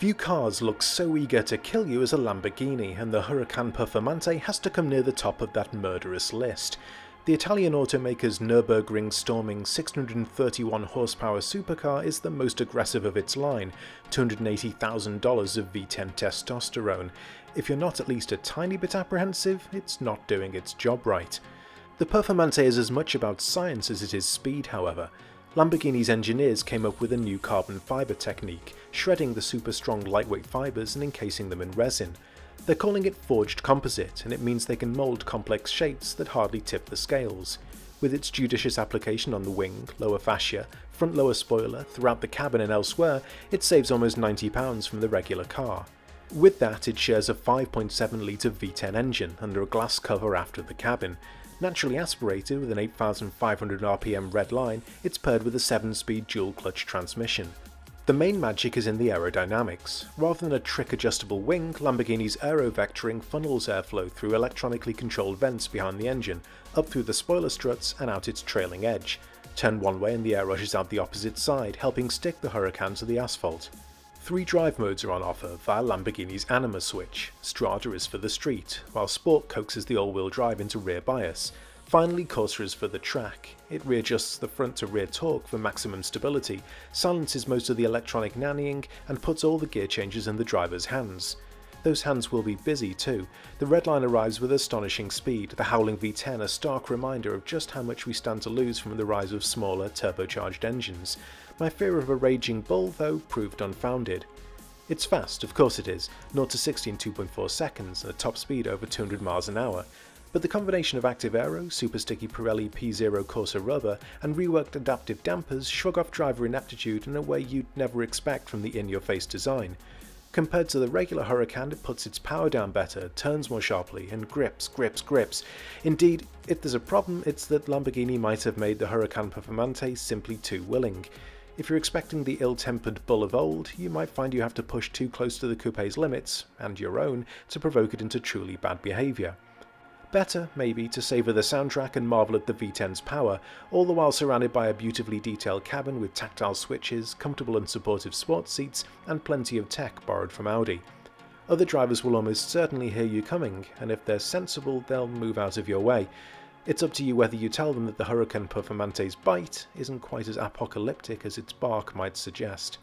Few cars look so eager to kill you as a Lamborghini, and the Huracan Performante has to come near the top of that murderous list. The Italian automaker's Nurburgring storming 631 horsepower supercar is the most aggressive of its line, $280,000 of V10 testosterone. If you're not at least a tiny bit apprehensive, it's not doing its job right. The Performante is as much about science as it is speed, however. Lamborghini's engineers came up with a new carbon fibre technique, shredding the super strong lightweight fibres and encasing them in resin. They're calling it forged composite, and it means they can mould complex shapes that hardly tip the scales. With its judicious application on the wing, lower fascia, front lower spoiler, throughout the cabin and elsewhere, it saves almost £90 from the regular car. With that, it shares a 5.7 litre V10 engine under a glass cover after the cabin. Naturally aspirated with an 8,500 RPM red line, it's paired with a 7-speed dual-clutch transmission. The main magic is in the aerodynamics. Rather than a trick-adjustable wing, Lamborghini's aero-vectoring funnels airflow through electronically controlled vents behind the engine, up through the spoiler struts and out its trailing edge. Turn one way and the air rushes out the opposite side, helping stick the Huracan to the asphalt. 3 drive modes are on offer via Lamborghini's Anima switch. Strada is for the street, while Sport coaxes the all-wheel drive into rear bias. Finally, Corsa is for the track. It readjusts the front to rear torque for maximum stability, silences most of the electronic nannying, and puts all the gear changes in the driver's hands. Those hands will be busy too. The red line arrives with astonishing speed, the howling V10 a stark reminder of just how much we stand to lose from the rise of smaller, turbocharged engines. My fear of a raging bull, though, proved unfounded. It's fast, of course it is, 0 to 60 in 2.4 seconds and a top speed over 200 miles an hour. But the combination of active aero, super sticky Pirelli P0 Corsa rubber, and reworked adaptive dampers shrug off driver ineptitude in a way you'd never expect from the in-your-face design. Compared to the regular Huracan, it puts its power down better, turns more sharply, and grips. Indeed, if there's a problem, it's that Lamborghini might have made the Huracan Performante simply too willing. If you're expecting the ill-tempered bull of old, you might find you have to push too close to the coupe's limits, and your own, to provoke it into truly bad behaviour. Better, maybe, to savour the soundtrack and marvel at the V10's power, all the while surrounded by a beautifully detailed cabin with tactile switches, comfortable and supportive sports seats, and plenty of tech borrowed from Audi. Other drivers will almost certainly hear you coming, and if they're sensible, they'll move out of your way. It's up to you whether you tell them that the Huracan Performante's bite isn't quite as apocalyptic as its bark might suggest.